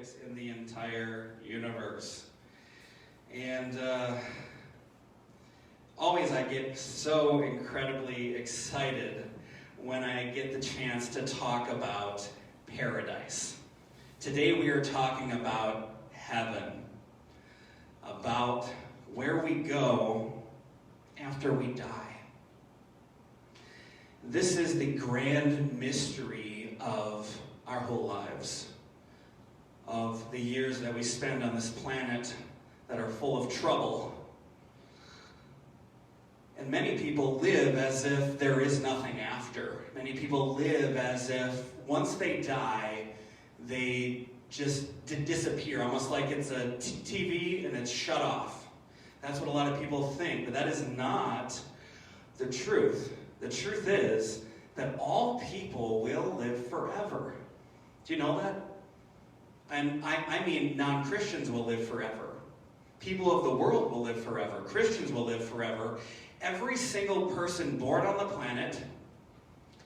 place in the entire universe. And always I get so incredibly excited when I get the chance to talk about paradise. Today we are talking about heaven, about where we go after we die. This is the grand mystery of our whole lives, of the years that we spend on this planet that are full of trouble. And many people live as if there is nothing after. Many people live as if once they die, they just disappear, almost like it's a TV and it's shut off. That's what a lot of people think, but that is not the truth. The truth is that all people will live forever. Do you know that? And I mean non-Christians will live forever. People of the world will live forever. Christians will live forever. Every single person born on the planet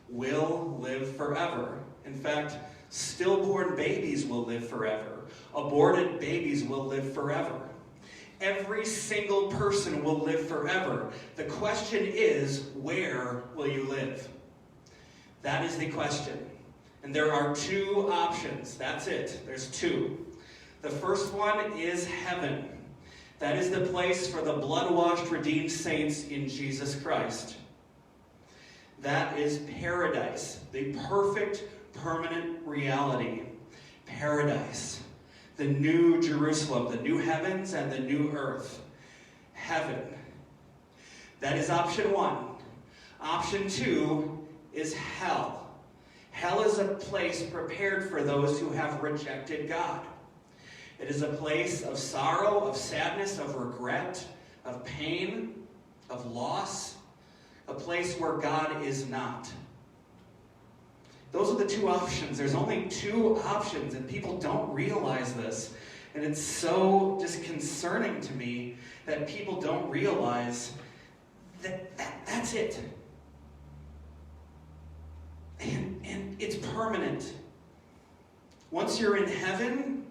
will live forever. In fact, stillborn babies will live forever. Aborted babies will live forever. Every single person will live forever. The question is, where will you live? That is the question. And there are two options. That's it. There's two. The first one is heaven. That is the place for the blood-washed, redeemed saints in Jesus Christ. That is paradise, the perfect, permanent reality. Paradise, the new Jerusalem, the new heavens and the new earth. Heaven. That is option one. Option two is hell. Hell is a place prepared for those who have rejected God. It is a place of sorrow, of sadness, of regret, of pain, of loss, a place where God is not. Those are the two options. There's only two options, and people don't realize this. And it's so disconcerting to me that people don't realize that that's it. And it's permanent. Once you're in heaven,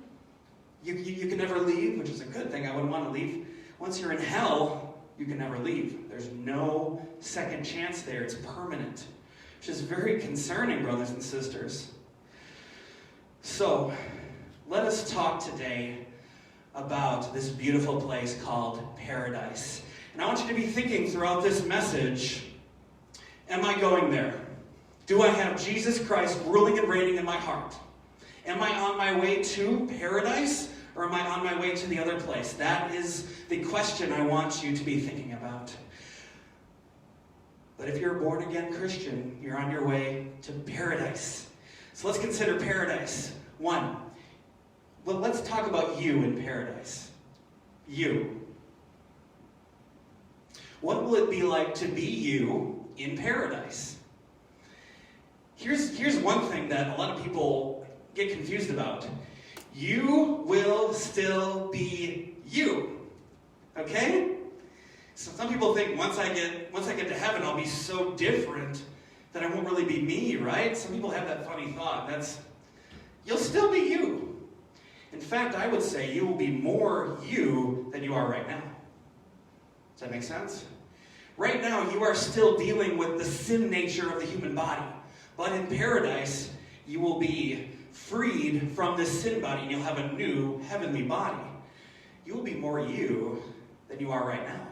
you can never leave, which is a good thing. I wouldn't want to leave. Once you're in hell, you can never leave. There's no second chance there. It's permanent, which is very concerning, brothers and sisters. So, let us talk today about this beautiful place called paradise. And I want you to be thinking throughout this message, am I going there? Do I have Jesus Christ ruling and reigning in my heart? Am I on my way to paradise, or am I on my way to the other place? That is the question I want you to be thinking about. But if you're a born-again Christian, you're on your way to paradise. So let's consider paradise. One, well, let's talk about you in paradise. You. What will it be like to be you in paradise? Here's one thing that a lot of people get confused about. You will still be you. Okay? So some people think once I get to heaven, I'll be so different that I won't really be me, right? Some people have that funny thought. You'll still be you. In fact, I would say you will be more you than you are right now. Does that make sense? Right now, you are still dealing with the sin nature of the human body. But in paradise, you will be freed from this sin body, and you'll have a new heavenly body. You will be more you than you are right now.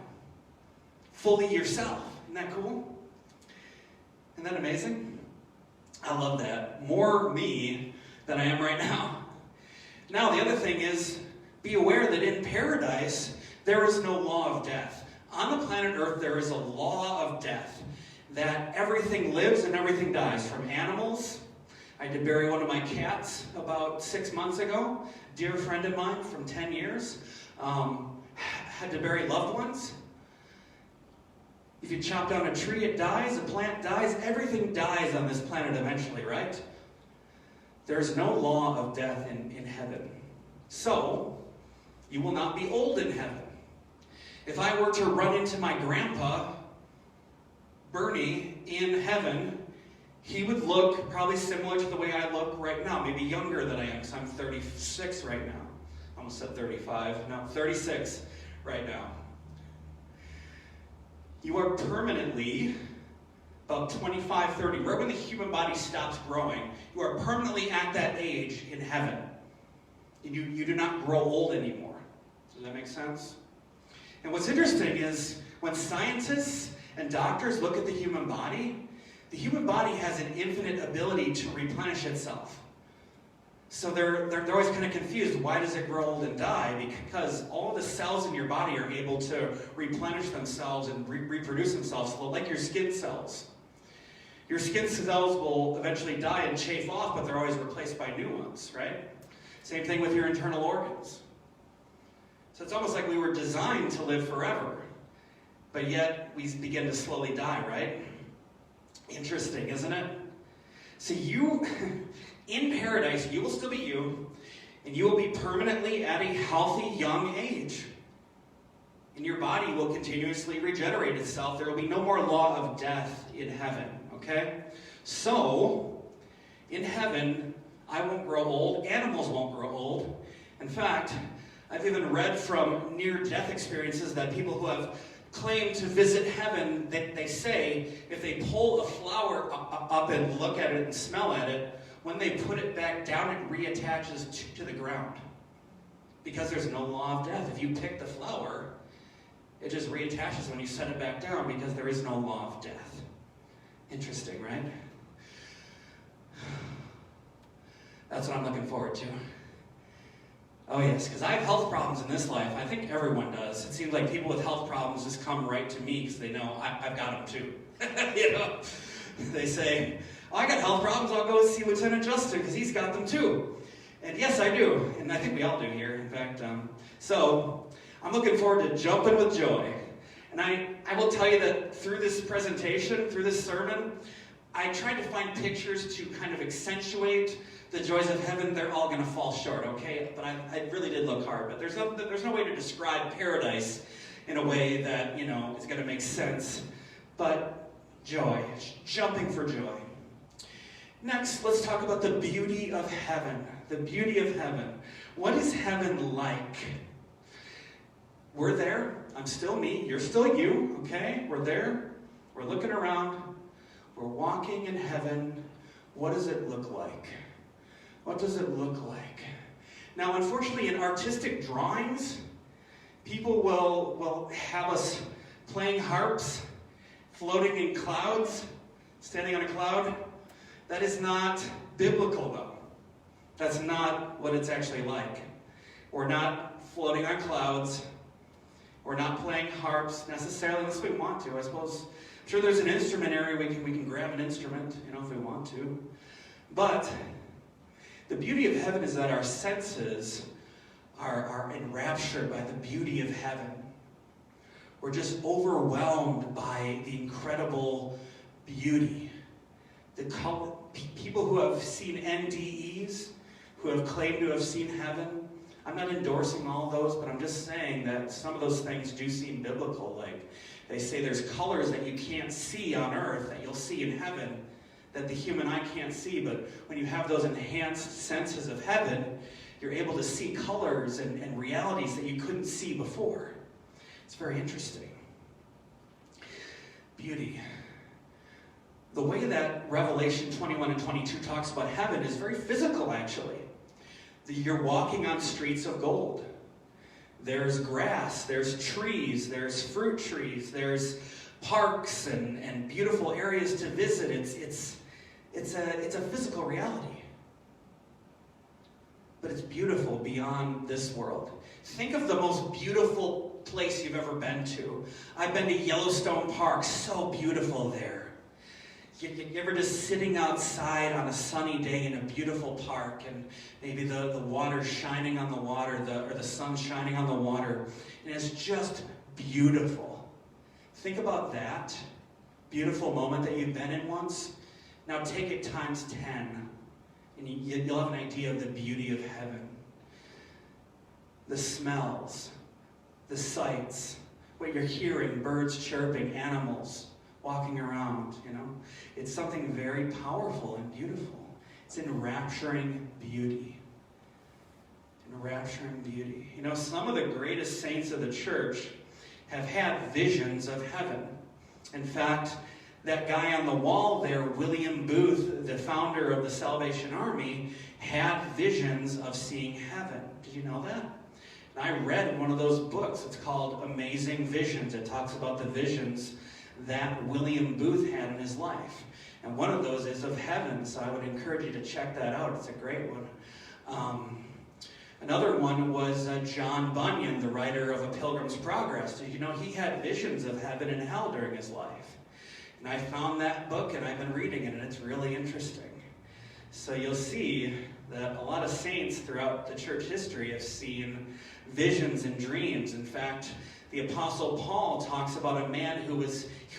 Fully yourself. Isn't that cool? Isn't that amazing? I love that. More me than I am right now. Now, the other thing is, be aware that in paradise, there is no law of death. On the planet Earth, there is a law of death. That everything lives and everything dies, from animals. I had to bury one of my cats about 6 months ago. Dear friend of mine from 10 years. Had to bury loved ones. If you chop down a tree, it dies. A plant dies. Everything dies on this planet eventually, right? There's no law of death in heaven. So, you will not be old in heaven. If I were to run into my grandpa, Bernie, in heaven, he would look probably similar to the way I look right now, maybe younger than I am, because I'm 36 right now. I almost said 35. No, 36 right now. You are permanently about 25, 30, right when the human body stops growing, you are permanently at that age in heaven. You do not grow old anymore. Does that make sense? And what's interesting is when scientists and doctors look at the human body has an infinite ability to replenish itself. So they're always kind of confused. Why does it grow old and die? Because all of the cells in your body are able to replenish themselves and reproduce themselves, like your skin cells. Your skin cells will eventually die and chafe off, but they're always replaced by new ones, right? Same thing with your internal organs. So it's almost like we were designed to live forever, but yet we begin to slowly die, right? Interesting, isn't it? So in paradise, you will still be you, and you will be permanently at a healthy young age. And your body will continuously regenerate itself. There will be no more law of death in heaven, okay? So, in heaven, I won't grow old, animals won't grow old. In fact, I've even read from near-death experiences that people who have claimed to visit heaven, they say if they pull a flower up and look at it and smell at it, when they put it back down, it reattaches to the ground. Because there's no law of death. If you pick the flower, it just reattaches when you set it back down because there is no law of death. Interesting, right? That's what I'm looking forward to. Oh yes, because I have health problems in this life. I think everyone does. It seems like people with health problems just come right to me because they know I've got them too. You know, they say, oh, I got health problems, I'll go see Lieutenant Justin because he's got them too. And yes, I do. And I think we all do here, in fact. So I'm looking forward to jumping with joy. And I will tell you that through this presentation, through this sermon, I tried to find pictures to kind of accentuate the joys of heaven. They're all going to fall short, okay? But I really did look hard. But there's no way to describe paradise in a way that, you know, is going to make sense. But joy, jumping for joy. Next, let's talk about the beauty of heaven. The beauty of heaven. What is heaven like? We're there. I'm still me. You're still you, okay? We're there. We're looking around. We're walking in heaven. What does it look like? What does it look like? Now, unfortunately, in artistic drawings, people will have us playing harps, floating in clouds, standing on a cloud. That is not biblical, though. That's not what it's actually like. We're not floating on clouds. We're not playing harps necessarily unless we want to. I suppose, I'm sure there's an instrument area we can grab an instrument, you know, if we want to. But the beauty of heaven is that our senses are enraptured by the beauty of heaven. We're just overwhelmed by the incredible beauty. The color, people who have seen NDEs, who have claimed to have seen heaven, I'm not endorsing all those, but I'm just saying that some of those things do seem biblical. Like they say there's colors that you can't see on earth that you'll see in heaven that the human eye can't see, but when you have those enhanced senses of heaven, you're able to see colors and realities that you couldn't see before. It's very interesting. Beauty. The way that Revelation 21 and 22 talks about heaven is very physical, actually. You're walking on streets of gold. There's grass, there's trees, there's fruit trees, there's parks and beautiful areas to visit. It's a physical reality. But it's beautiful beyond this world. Think of the most beautiful place you've ever been to. I've been to Yellowstone Park, so beautiful there. You ever just sitting outside on a sunny day in a beautiful park and maybe the water's shining on the water, or the sun's shining on the water, and it's just beautiful. Think about that beautiful moment that you've been in once. Now take it times 10, and you'll have an idea of the beauty of heaven. The smells, the sights, what you're hearing, birds chirping, animals, walking around, It's something very powerful and beautiful. It's enrapturing beauty. Enrapturing beauty. Some of the greatest saints of the church have had visions of heaven. In fact, that guy on the wall there, William Booth, the founder of the Salvation Army, had visions of seeing heaven. Did you know that? And I read one of those books. It's called Amazing Visions. It talks about the visions that William Booth had in his life. And one of those is of heaven, so I would encourage you to check that out. It's a great one. Another one was John Bunyan, the writer of A Pilgrim's Progress. Did you know he had visions of heaven and hell during his life? And I found that book, and I've been reading it, and it's really interesting. So you'll see that a lot of saints throughout the church history have seen visions and dreams. In fact, the Apostle Paul talks about a man who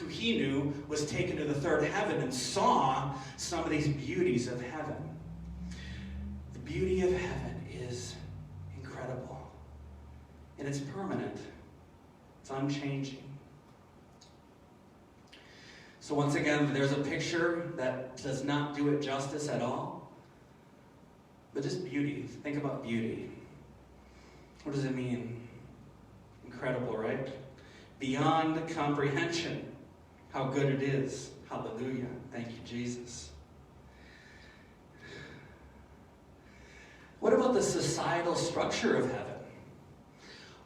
he knew was taken to the third heaven and saw some of these beauties of heaven. The beauty of heaven is incredible. And it's permanent. It's unchanging. So once again, there's a picture that does not do it justice at all. But just beauty. Think about beauty. What does it mean? Incredible, right? Beyond comprehension. How good it is. Hallelujah. Thank you, Jesus. What about the societal structure of heaven?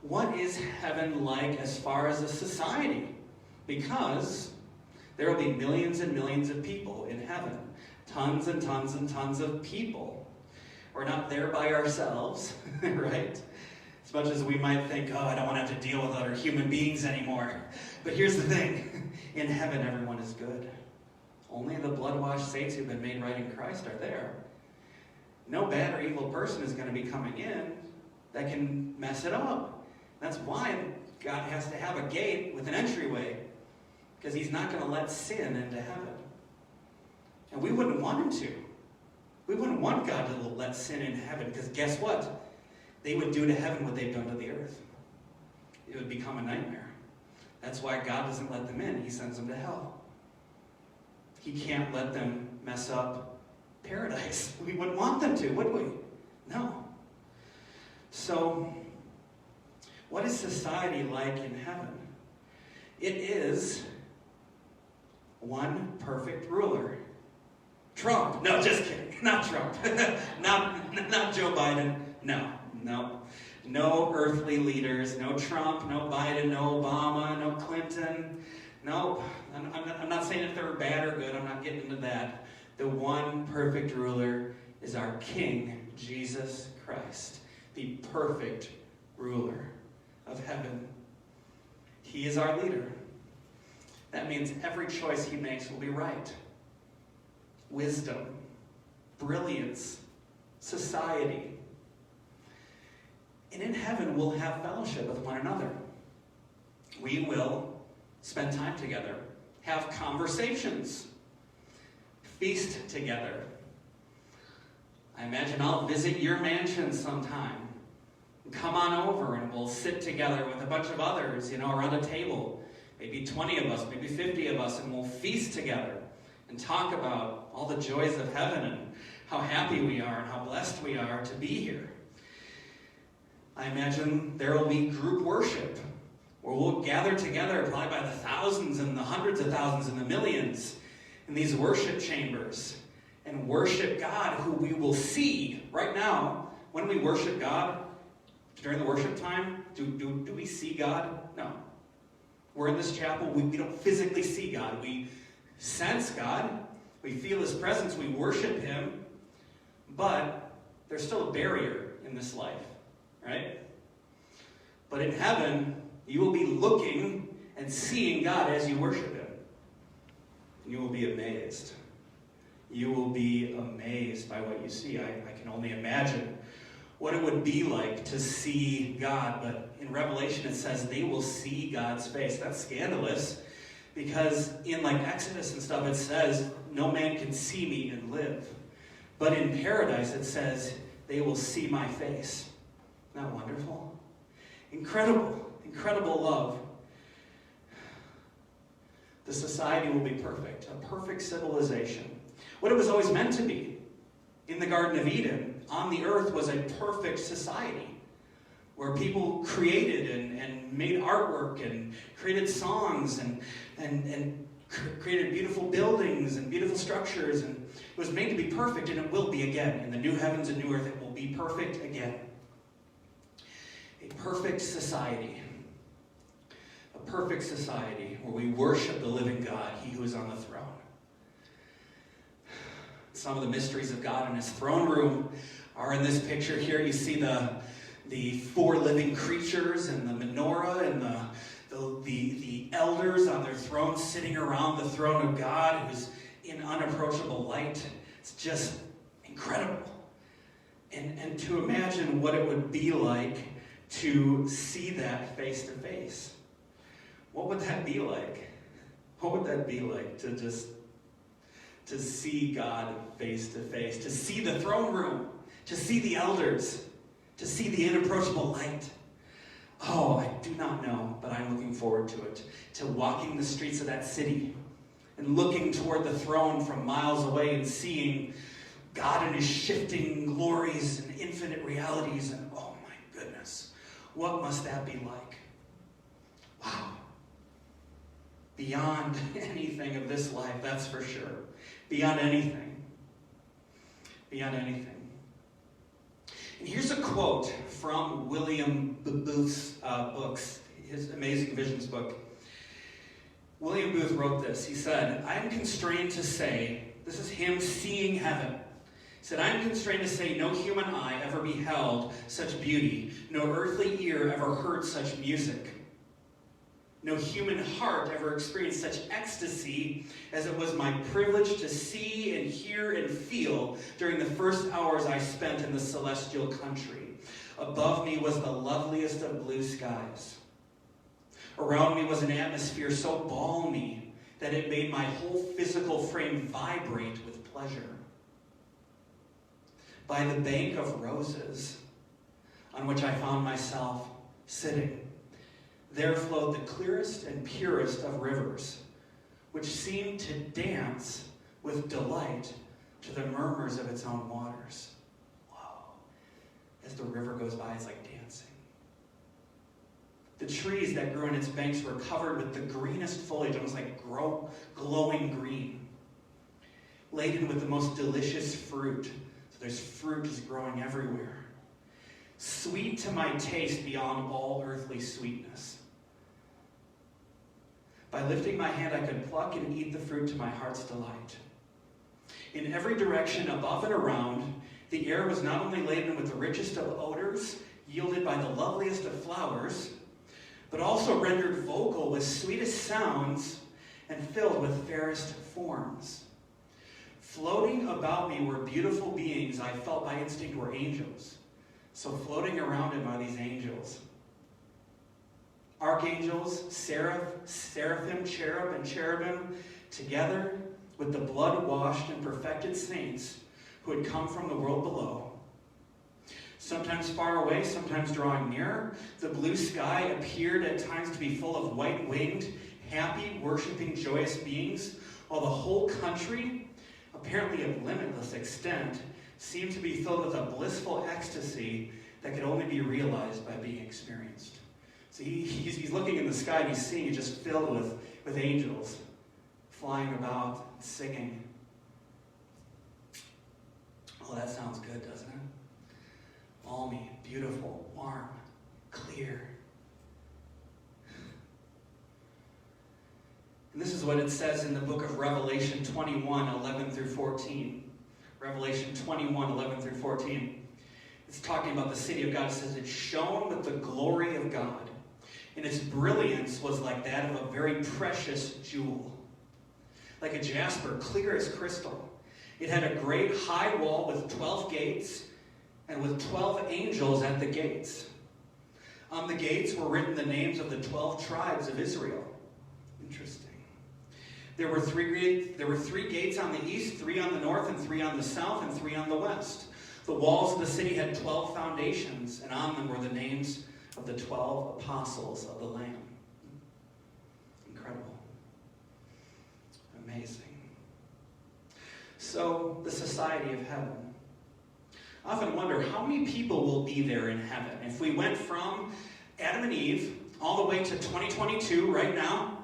What is heaven like as far as a society? Because there will be millions and millions of people in heaven. Tons and tons and tons of people. We're not there by ourselves, right? As much as we might think, I don't want to have to deal with other human beings anymore. But here's the thing. In heaven, everyone is good. Only the blood-washed saints who've been made right in Christ are there. No bad or evil person is going to be coming in that can mess it up. That's why God has to have a gate with an entryway. Because he's not going to let sin into heaven. And we wouldn't want him to. We wouldn't want God to let sin in heaven. Because guess what? They would do to heaven what they've done to the earth. It would become a nightmare. That's why God doesn't let them in. He sends them to hell. He can't let them mess up paradise. We wouldn't want them to, would we? No. So, what is society like in heaven? It is one perfect ruler. Trump. No, just kidding. Not Trump. not Joe Biden. No earthly leaders. No Trump, no Biden, no Obama, no Clinton. No, I'm not saying if they're bad or good. I'm not getting into that. The one perfect ruler is our King, Jesus Christ. The perfect ruler of heaven. He is our leader. That means every choice he makes will be right. Wisdom, brilliance, society. And in heaven, we'll have fellowship with one another. We will spend time together, have conversations, feast together. I imagine I'll visit your mansion sometime. Come on over and we'll sit together with a bunch of others, around a table. Maybe 20 of us, maybe 50 of us, and we'll feast together and talk about all the joys of heaven and how happy we are and how blessed we are to be here. I imagine there will be group worship where we'll gather together probably by the thousands and the hundreds of thousands and the millions in these worship chambers and worship God who we will see right now. When we worship God, during the worship time, do we see God? No. We're in this chapel, we don't physically see God. We sense God, we feel his presence, we worship him, but there's still a barrier in this life, right? But in heaven, you will be looking and seeing God as you worship him. You will be amazed. You will be amazed by what you see. I can only imagine what it would be like to see God. But in Revelation it says they will see God's face. That's scandalous because in Exodus and stuff it says no man can see me and live. But in paradise it says they will see my face. Isn't that wonderful? Incredible love. The society will be perfect, a perfect civilization. What it was always meant to be. In the Garden of Eden, on the earth was a perfect society where people created and made artwork and created songs and created beautiful buildings and beautiful structures. And it was made to be perfect, and it will be again. In the new heavens and new earth, it will be perfect again. A perfect society. A perfect society where we worship the living God, He who is on the throne. Some of the mysteries of God in His throne room are in this picture here. You see the four living creatures and the menorah and the elders on their thrones sitting around the throne of God, who's in unapproachable light. It's just incredible. And to imagine what it would be like to see that face to face. What would that be like? What would that be like to see God face to face, to see the throne room, to see the elders, to see the inapproachable light? Oh, I do not know, but I'm looking forward to it, to walking the streets of that city and looking toward the throne from miles away and seeing God in His shifting glories and infinite realities. And oh my goodness, what must that be like? Wow. Beyond anything of this life, that's for sure. Beyond anything. Beyond anything. And here's a quote from William Booth's books, his Amazing Visions book. William Booth wrote this. He said, I am constrained to say, this is him seeing heaven. He said, I am constrained to say no human eye ever beheld such beauty, no earthly ear ever heard such music. No human heart ever experienced such ecstasy as it was my privilege to see and hear and feel during the first hours I spent in the celestial country. Above me was the loveliest of blue skies. Around me was an atmosphere so balmy that it made my whole physical frame vibrate with pleasure. By the bank of roses on which I found myself sitting, there flowed the clearest and purest of rivers, which seemed to dance with delight to the murmurs of its own waters. Wow. As the river goes by, it's like dancing. The trees that grew in its banks were covered with the greenest foliage, almost like glowing green, laden with the most delicious fruit. So there's fruit just growing everywhere. Sweet to my taste beyond all earthly sweetness. By lifting my hand, I could pluck and eat the fruit to my heart's delight. In every direction, above and around, the air was not only laden with the richest of odors, yielded by the loveliest of flowers, but also rendered vocal with sweetest sounds and filled with fairest forms. Floating about me were beautiful beings I felt by instinct were angels. So floating around him are these angels. Archangels, seraphim, cherub, and cherubim, together with the blood-washed and perfected saints who had come from the world below. Sometimes far away, sometimes drawing nearer, the blue sky appeared at times to be full of white-winged, happy, worshiping, joyous beings, while the whole country, apparently of limitless extent, seemed to be filled with a blissful ecstasy that could only be realized by being experienced. So he's looking in the sky and he's seeing it just filled with angels flying about, singing. Oh, that sounds good, doesn't it? Balmy, beautiful, warm, clear. And this is what it says in the book of Revelation 21, 11 through 14. Revelation 21, 11 through 14. It's talking about the city of God. It says, it shone with the glory of God, and its brilliance was like that of a very precious jewel, like a jasper, clear as crystal. It had a great high wall with 12 gates, and with 12 angels at the gates. On the gates were written the names of the 12 tribes of Israel. Interesting. There were three gates on the east, 3 on the north, and 3 on the south, and 3 on the west. The walls of the city had 12 foundations, and on them were the names of the 12 apostles of the Lamb. Incredible. Amazing. So, the society of heaven. I often wonder how many people will be there in heaven. If we went from Adam and Eve all the way to 2022 right now,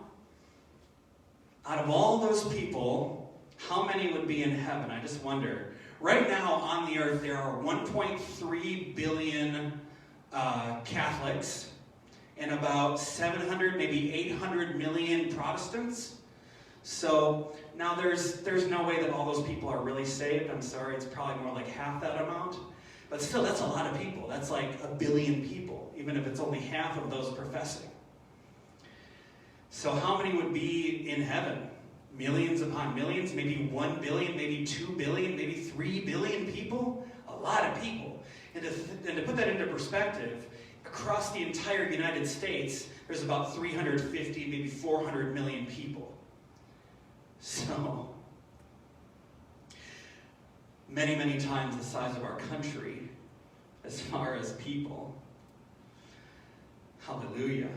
out of all those people, how many would be in heaven? I just wonder. Right now on the earth, there are 1.3 billion Catholics and about 700, maybe 800 million Protestants. So now there's no way that all those people are really saved. I'm sorry, it's probably more like half that amount. But still, that's a lot of people. That's like 1 billion people, even if it's only half of those professing. So how many would be in heaven? Millions upon millions, maybe 1 billion, maybe 2 billion, maybe 3 billion people? A lot of people. And to put that into perspective, across the entire United States, there's about 350, maybe 400 million people. So, many, many times the size of our country as far as people. Hallelujah.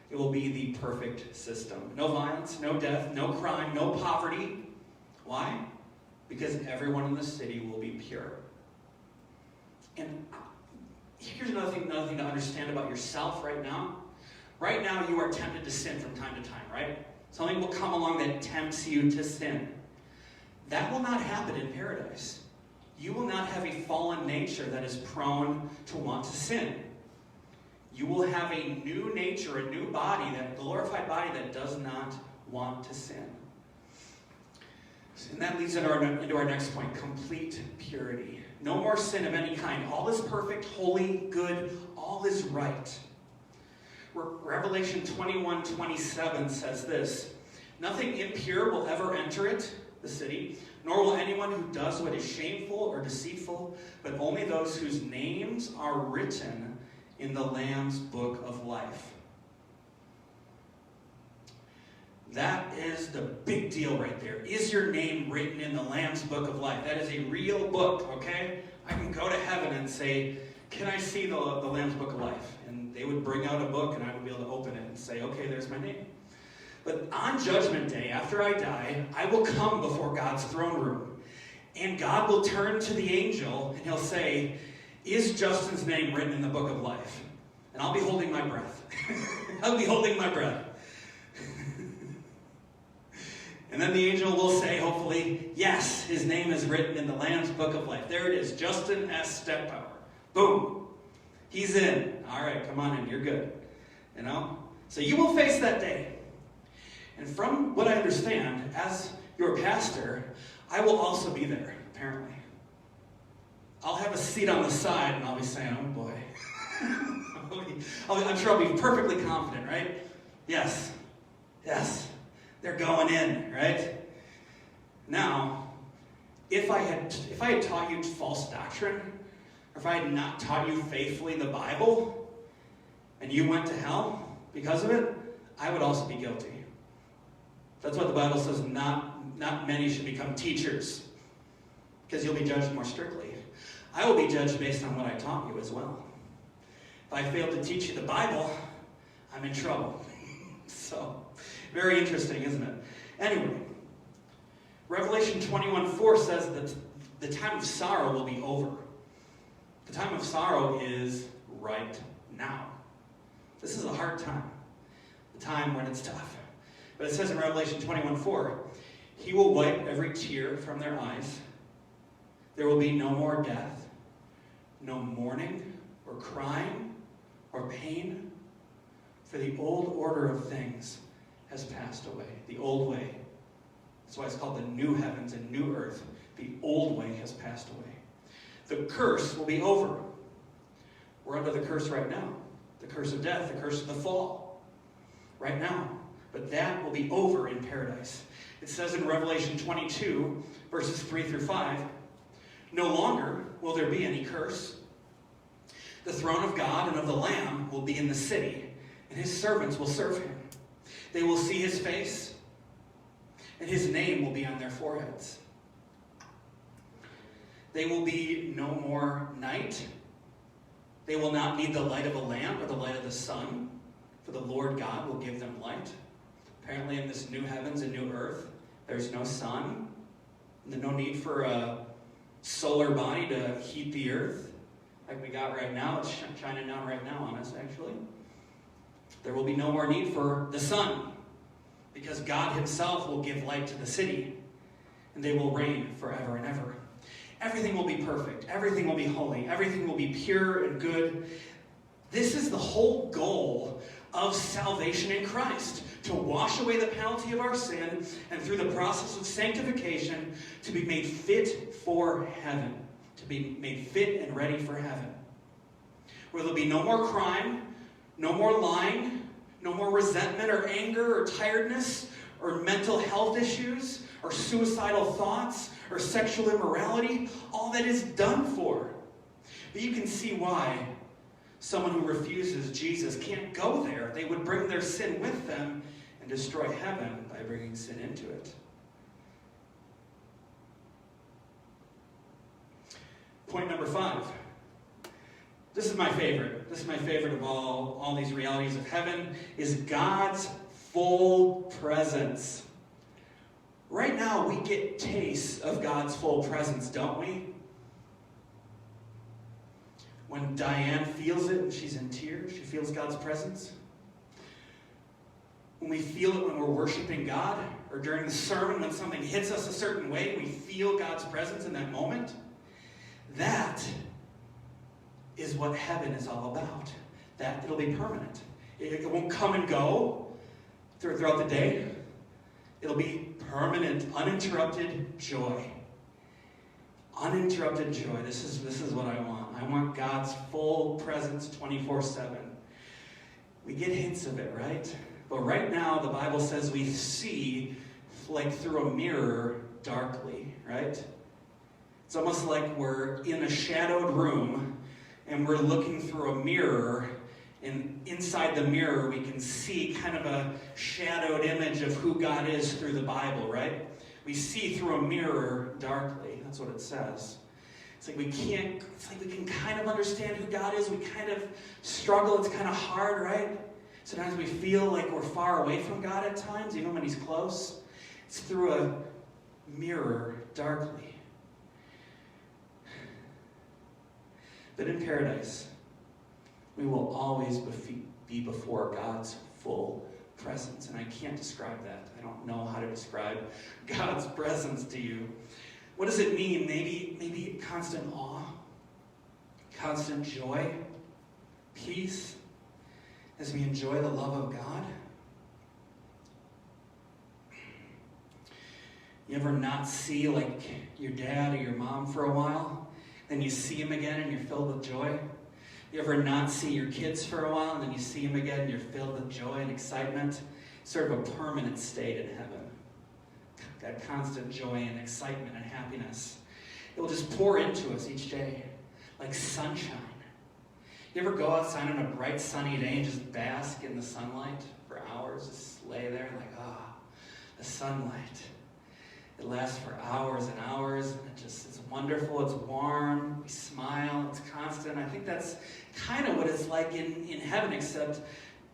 It will be the perfect system. No violence, no death, no crime, no poverty. Why? Because everyone in the city will be pure. And here's another thing to understand about yourself right now. Right now you are tempted to sin from time to time, right? Something will come along that tempts you to sin. That will not happen in paradise. You will not have a fallen nature that is prone to want to sin. You will have a new nature, a new body, that glorified body that does not want to sin. And that leads into our next point, complete purity. No more sin of any kind. All is perfect, holy, good, all is right. Revelation 21:27 says this, "Nothing impure will ever enter it," the city, "nor will anyone who does what is shameful or deceitful, but only those whose names are written in the Lamb's book of life." That is the big deal right there. Is your name written in the Lamb's book of life? That is a real book, okay? I can go to heaven and say, "Can I see the Lamb's book of life?" And they would bring out a book and I would be able to open it and say, "Okay, there's my name." But on Judgment Day, after I die, I will come before God's throne room. And God will turn to the angel and he'll say, "Is Justin's name written in the book of life?" And I'll be holding my breath. I'll be holding my breath. And then the angel will say, hopefully, "Yes, his name is written in the Lamb's book of life." There it is, Justin S. Steckbauer. Boom. He's in. All right, come on in. You're good. You know? So you will face that day. And from what I understand, as your pastor, I will also be there, apparently. I'll have a seat on the side, and I'll be saying, "Oh, boy." I'm sure I'll be perfectly confident, right? Yes. Yes. They're going in, right? Now, if I had taught you false doctrine, or if I had not taught you faithfully the Bible, and you went to hell because of it, I would also be guilty. That's what the Bible says, not many should become teachers, because you'll be judged more strictly. I will be judged based on what I taught you as well. If I fail to teach you the Bible, I'm in trouble. So, very interesting, isn't it? Anyway, Revelation 21:4 says that the time of sorrow will be over. The time of sorrow is right now. This is a hard time. The time when it's tough. But it says in Revelation 21:4, "He will wipe every tear from their eyes. There will be no more death, no mourning or crying or pain, for the old order of things has passed away." The old way. That's why it's called the new heavens and new earth. The old way has passed away. The curse will be over. We're under the curse right now. The curse of death, the curse of the fall. Right now. But that will be over in paradise. It says in Revelation 22, verses 3 through 5, "No longer will there be any curse. The throne of God and of the Lamb will be in the city, and his servants will serve him. They will see his face, and his name will be on their foreheads. They will be no more night. They will not need the light of a lamp or the light of the sun, for the Lord God will give them light. Apparently in this new heavens and new earth, there's no sun, and no need for a solar body to heat the earth like we got right now. It's shining down right now on us, actually. There will be no more need for the sun, because God himself will give light to the city, and they will reign forever and ever. Everything will be perfect. Everything will be holy. Everything will be pure and good. This is the whole goal of salvation in Christ, to wash away the penalty of our sin, and through the process of sanctification, to be made fit for heaven, to be made fit and ready for heaven, where there'll be no more crime, no more lying, no more resentment or anger or tiredness or mental health issues or suicidal thoughts or sexual immorality. All that is done for. But you can see why someone who refuses Jesus can't go there. They would bring their sin with them and destroy heaven by bringing sin into it. Point number 5. This is my favorite. This is my favorite of all these realities of heaven, is God's full presence. Right now, we get tastes of God's full presence, don't we? When Diane feels it and she's in tears, she feels God's presence. When we feel it when we're worshiping God, or during the sermon when something hits us a certain way, we feel God's presence in that moment. That is what heaven is all about. That it'll be permanent. It won't come and go throughout the day. It'll be permanent, uninterrupted joy. Uninterrupted joy. This is what I want. I want God's full presence 24/7. We get hints of it, right? But right now, the Bible says we see like through a mirror darkly, right? It's almost like we're in a shadowed room and we're looking through a mirror, and inside the mirror we can see kind of a shadowed image of who God is through the Bible, right? We see through a mirror darkly. That's what it says. It's like we can kind of understand who God is. We kind of struggle. It's kind of hard, right? Sometimes we feel like we're far away from God at times, even when he's close. It's through a mirror darkly. But in paradise, we will always be before God's full presence. And I can't describe that. I don't know how to describe God's presence to you. What does it mean? Maybe constant awe, constant joy, peace, as we enjoy the love of God. You ever not see like your dad or your mom for a while? Then you see him again and you're filled with joy? You ever not see your kids for a while and then you see them again and you're filled with joy and excitement? Sort of a permanent state in heaven. That constant joy and excitement and happiness. It will just pour into us each day like sunshine. You ever go outside on a bright sunny day and just bask in the sunlight for hours? Just lay there like, the sunlight. It lasts for hours and hours, and it's wonderful, it's warm, we smile, it's constant. I think that's kind of what it's like in heaven, except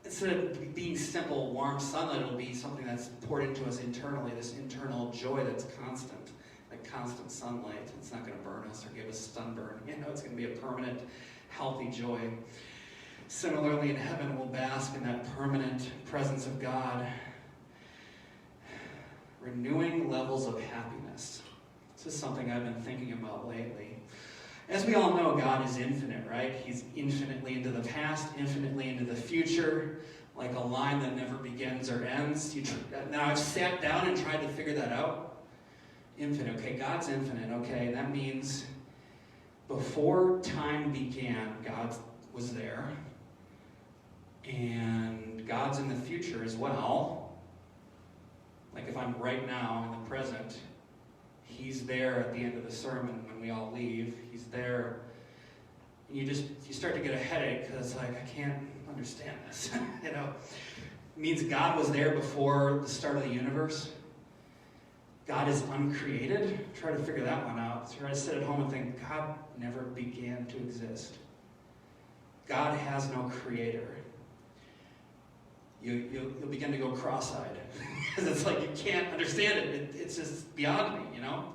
instead of being simple, warm sunlight, it'll be something that's poured into us internally, this internal joy that's constant, like constant sunlight. It's not going to burn us or give us sunburn. It's going to be a permanent, healthy joy. Similarly, in heaven, we'll bask in that permanent presence of God, renewing levels of happiness. This is something I've been thinking about lately. As we all know, God is infinite, right? He's infinitely into the past, infinitely into the future, like a line that never begins or ends. Now, I've sat down and tried to figure that out. Infinite, okay, God's infinite, okay, that means before time began, God was there, and God's in the future as well. Like if I'm right now in the present, he's there at the end of the sermon when we all leave. He's there. And you start to get a headache because I can't understand this. It means God was there before the start of the universe. God is uncreated. Try to figure that one out. Try to sit at home and think, God never began to exist. God has no creator. you'll begin to go cross-eyed. Because it's like you can't understand it. It's just beyond me, you know?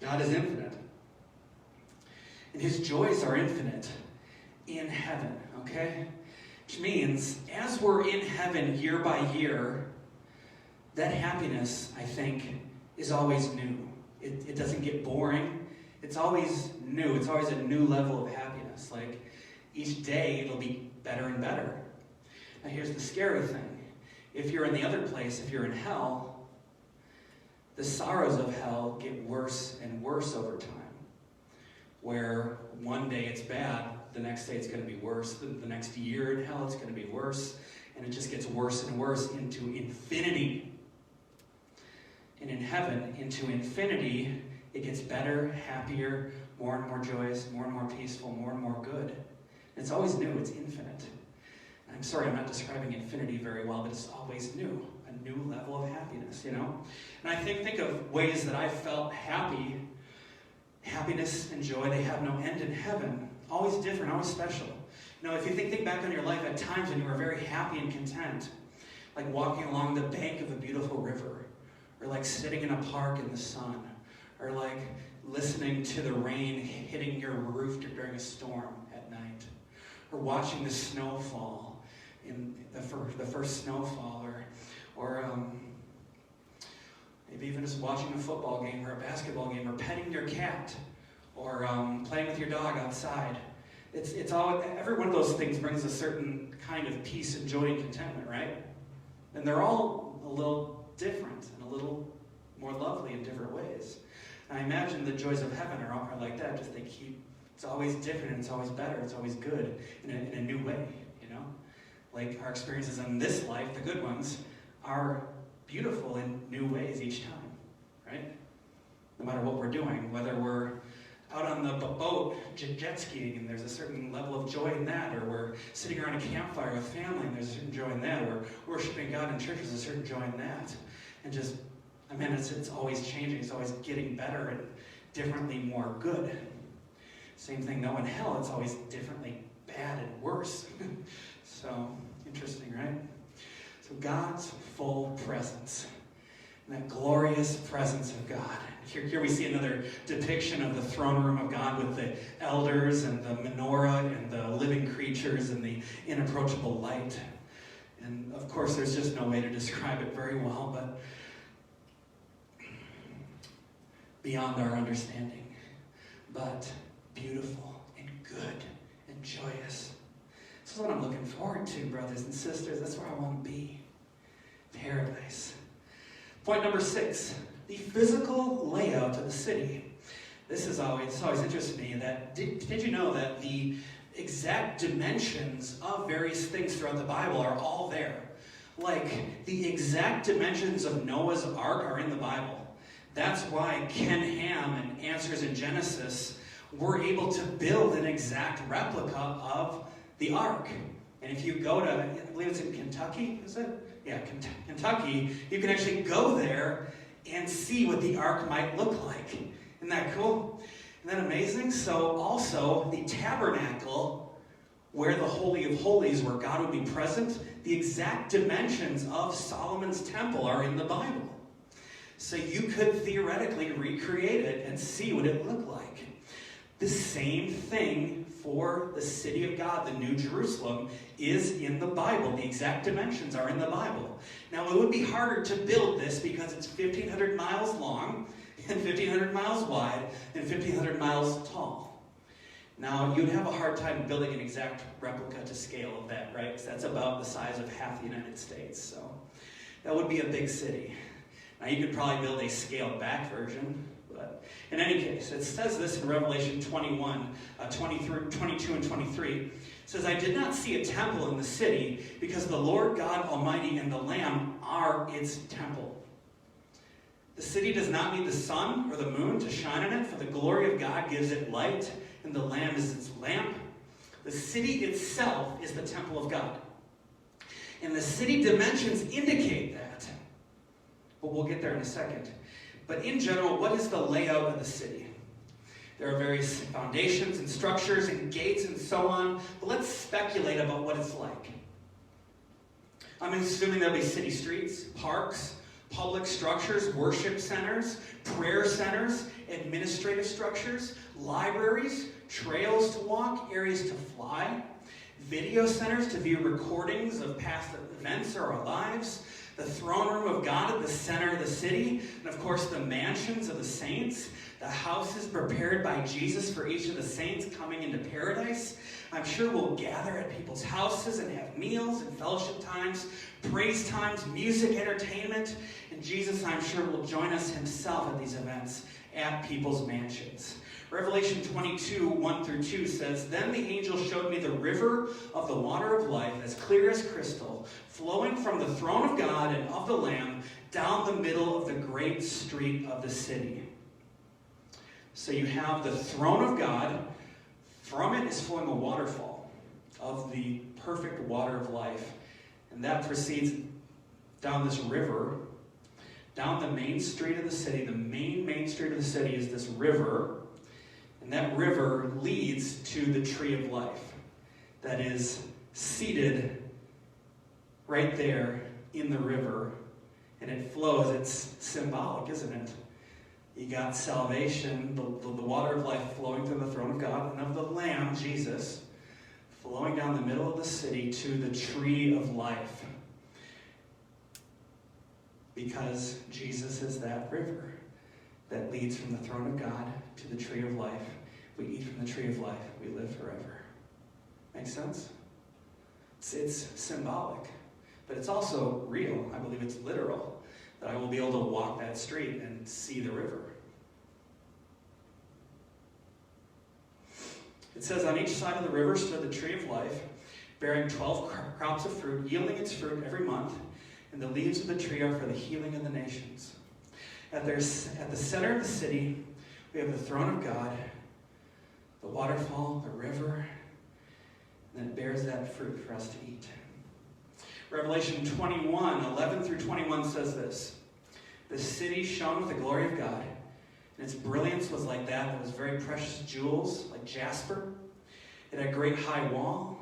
God is infinite. And his joys are infinite in heaven, okay? Which means, as we're in heaven year by year, that happiness, I think, is always new. It doesn't get boring. It's always new. It's always a new level of happiness. Like, each day, it'll be better and better. Now, here's the scary thing. If you're in the other place, if you're in hell, the sorrows of hell get worse and worse over time. Where one day it's bad, the next day it's going to be worse. The next year in hell, it's going to be worse. And it just gets worse and worse into infinity. And in heaven, into infinity, it gets better, happier, more and more joyous, more and more peaceful, more and more good. And it's always new, it's infinite. And I'm sorry, I'm not describing infinity very well, but it's always new, a new level of happiness, you know? And I think of ways that I've felt happy. Happiness and joy, they have no end in heaven. Always different, always special. You know, if you think back on your life at times when you were very happy and content, like walking along the bank of a beautiful river, or like sitting in a park in the sun, or like listening to the rain hitting your roof during a storm at night, or watching the snow fall in the first snowfall, or maybe even just watching a football game or a basketball game, or petting your cat, or playing with your dog outside. It's all, every one of those things brings a certain kind of peace and joy and contentment, right? And they're all a little different and a little more lovely in different ways. And I imagine the joys of heaven are like that. Just it's always different, and it's always better, it's always good in a new way, you know? Like our experiences in this life, the good ones, are beautiful in new ways each time, right? No matter what we're doing, whether we're out on the boat jet skiing and there's a certain level of joy in that, or we're sitting around a campfire with family and there's a certain joy in that, or worshiping God in church, there's a certain joy in that. And just, I mean, it's always changing, it's always getting better and differently more good. Same thing though in hell, it's always differently bad and worse. So, interesting, right? So God's full presence, that glorious presence of God. Here we see another depiction of the throne room of God with the elders and the menorah and the living creatures and the inapproachable light. And of course, there's just no way to describe it very well, but beyond our understanding, but beautiful and good and joyous. This is what I'm looking forward to, brothers and sisters. That's where I want to be. Paradise. Point number 6, the physical layout of the city. This is always interesting to me. That did you know that the exact dimensions of various things throughout the Bible are all there? Like the exact dimensions of Noah's Ark are in the Bible. That's why Ken Ham and Answers in Genesis were able to build an exact replica of the Ark. And if you go to, I believe it's in Kentucky, is it? Yeah, Kentucky, you can actually go there and see what the Ark might look like. Isn't that cool? Isn't that amazing? So also, the tabernacle, where the Holy of Holies, where God would be present, the exact dimensions of Solomon's temple are in the Bible. So you could theoretically recreate it and see what it looked like. The same thing for the city of God, the New Jerusalem, is in the Bible. The exact dimensions are in the Bible. Now, it would be harder to build this because it's 1,500 miles long and 1,500 miles wide and 1,500 miles tall. Now, you'd have a hard time building an exact replica to scale of that, right? Because that's about the size of half the United States. So that would be a big city. Now, you could probably build a scaled-back version. But in any case, it says this in Revelation 21, 22 and 23. It says, I did not see a temple in the city because the Lord God Almighty and the Lamb are its temple. The city does not need the sun or the moon to shine on it, for the glory of God gives it light, and the Lamb is its lamp. The city itself is the temple of God. And the city dimensions indicate that. But we'll get there in a second. But in general, what is the layout of the city? There are various foundations and structures and gates and so on, but let's speculate about what it's like. I'm assuming there'll be city streets, parks, public structures, worship centers, prayer centers, administrative structures, libraries, trails to walk, areas to fly, video centers to view recordings of past events or our lives, the throne room of God at the center of the city, and of course the mansions of the saints, the houses prepared by Jesus for each of the saints coming into paradise. I'm sure we'll gather at people's houses and have meals and fellowship times, praise times, music, entertainment, and Jesus, I'm sure, will join us himself at these events at people's mansions. Revelation 22, 1 through 2 says, "Then the angel showed me the river of the water of life, as clear as crystal, flowing from the throne of God and of the Lamb down the middle of the great street of the city." So you have the throne of God. From it is flowing a waterfall of the perfect water of life. And that proceeds down this river, down the main street of the city. The main street of the city is this river. And that river leads to the tree of life that is seated right there in the river. And it flows. It's symbolic, isn't it? You got salvation, the water of life flowing through the throne of God and of the Lamb, Jesus, flowing down the middle of the city to the tree of life. Because Jesus is that river that leads from the throne of God to the tree of life. We eat from the tree of life. We live forever. Make sense? It's symbolic, but it's also real. I believe it's literal, that I will be able to walk that street and see the river. It says, "On each side of the river stood the tree of life, bearing 12 crops of fruit, yielding its fruit every month, and the leaves of the tree are for the healing of the nations." At the center of the city, we have the throne of God, the waterfall, the river, and it bears that fruit for us to eat. Revelation 21, 11 through 21 says this: "The city shone with the glory of God, and its brilliance was like that was very precious jewels, like jasper. It had a great high wall.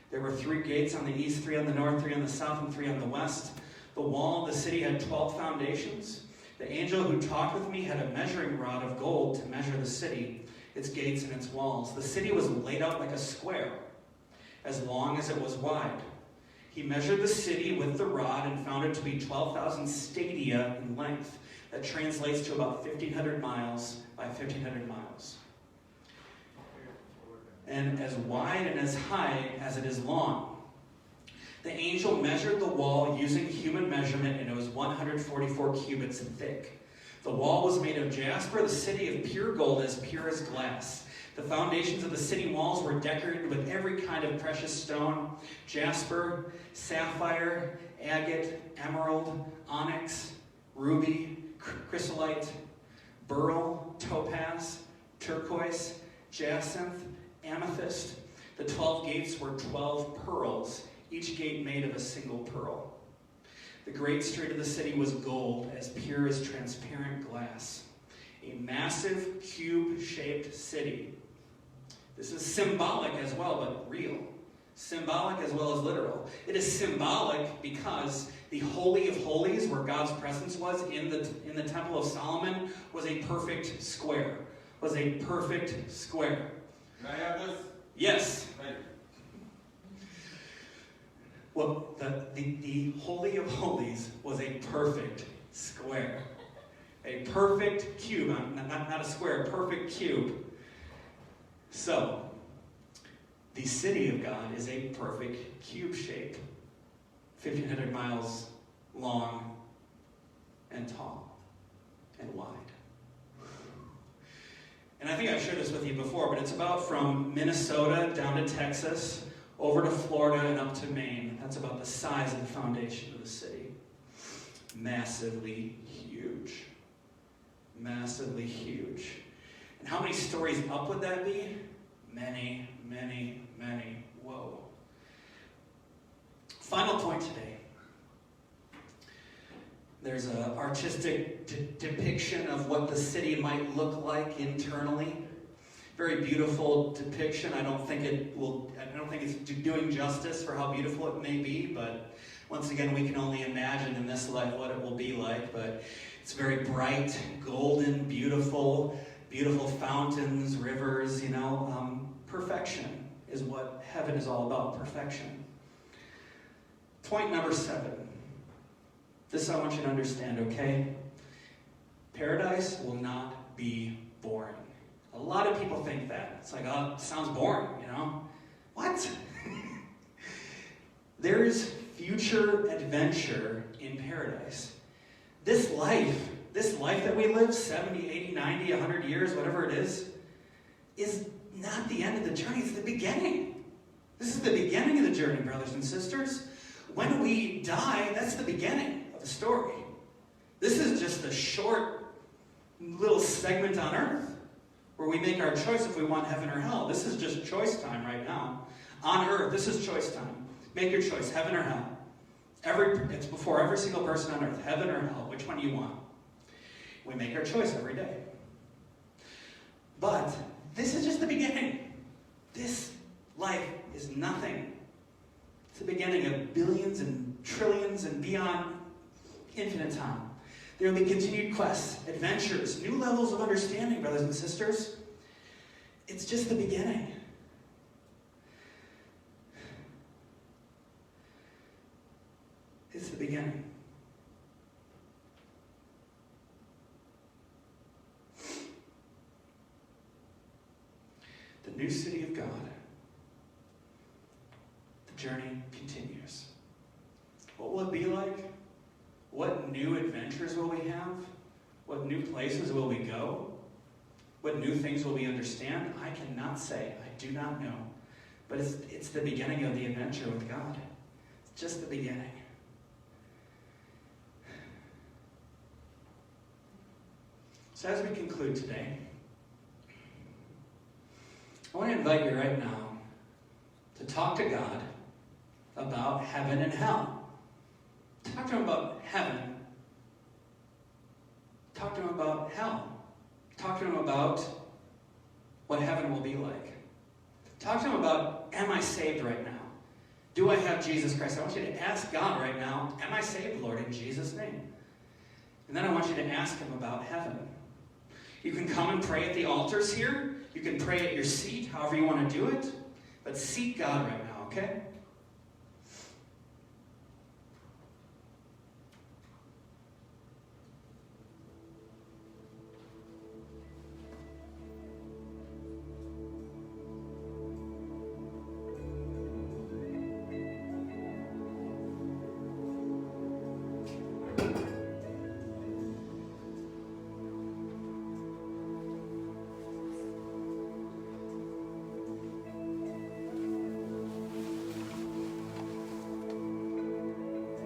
There were 3 gates on the east, 3 on the north, 3 on the south, and 3 on the west. The wall of the city had 12 foundations. The angel who talked with me had a measuring rod of gold to measure the city, its gates and its walls. The city was laid out like a square, as long as it was wide. He measured the city with the rod and found it to be 12,000 stadia in length. That translates to about 1,500 miles by 1,500 miles. And as wide and as high as it is long. The angel measured the wall using human measurement, and it was 144 cubits thick. The wall was made of jasper, the city of pure gold, as pure as glass. The foundations of the city walls were decorated with every kind of precious stone: jasper, sapphire, agate, emerald, onyx, ruby, chrysolite, beryl, topaz, turquoise, jacinth, amethyst. The 12 gates were 12 pearls, each gate made of a single pearl. The great street of the city was gold, as pure as transparent glass. A massive cube-shaped city. This is symbolic as well, but real. Symbolic as well as literal. It is symbolic because the Holy of Holies, where God's presence was in the Temple of Solomon, was a perfect square. Was a perfect square. Can I have this? Yes. Thank you. Well, the Holy of Holies was a perfect square. A perfect cube, not a square, a perfect cube. So, the city of God is a perfect cube shape, 1,500 miles long and tall and wide. And I think I've shared this with you before, but it's about from Minnesota down to Texas, over to Florida and up to Maine. That's about the size of the foundation of the city. Massively huge. Massively huge. And how many stories up would that be? Many, many, many. Whoa. Final point today. There's an artistic depiction of what the city might look like internally. very beautiful depiction. I don't think it's doing justice for how beautiful it may be, but once again, we can only imagine in this life what it will be like. But it's very bright, golden, beautiful fountains, rivers, perfection is what heaven is all about, perfection. Point number 7. This I want you to understand, okay? Paradise will not be boring. A lot of people think that. It's like, oh, it sounds boring, What? There is future adventure in paradise. This life that we live, 70, 80, 90, 100 years, whatever it is not the end of the journey, it's the beginning. This is the beginning of the journey, brothers and sisters. When we die, that's the beginning of the story. This is just a short little segment on earth where we make our choice if we want heaven or hell. This is just choice time right now. On earth, this is choice time. Make your choice, heaven or hell. It's before every single person on earth, heaven or hell. Which one do you want? We make our choice every day. But this is just the beginning. This life is nothing. It's the beginning of billions and trillions and beyond infinite time. There will be continued quests, adventures, new levels of understanding, brothers and sisters. It's just the beginning. It's the beginning. The new city of God. The journey continues. What will it be like? What new adventures will we have? What new places will we go? What new things will we understand? I cannot say. I do not know. But it's the beginning of the adventure with God. It's just the beginning. So as we conclude today, I want to invite you right now to talk to God about heaven and hell. Talk to him about heaven. Talk to him about hell. Talk to him about what heaven will be like. Talk to him about, am I saved right now? Do I have Jesus Christ? I want you to ask God right now, am I saved, Lord, in Jesus' name? And then I want you to ask him about heaven. You can come and pray at the altars here. You can pray at your seat, however you want to do it. But seek God right now, okay?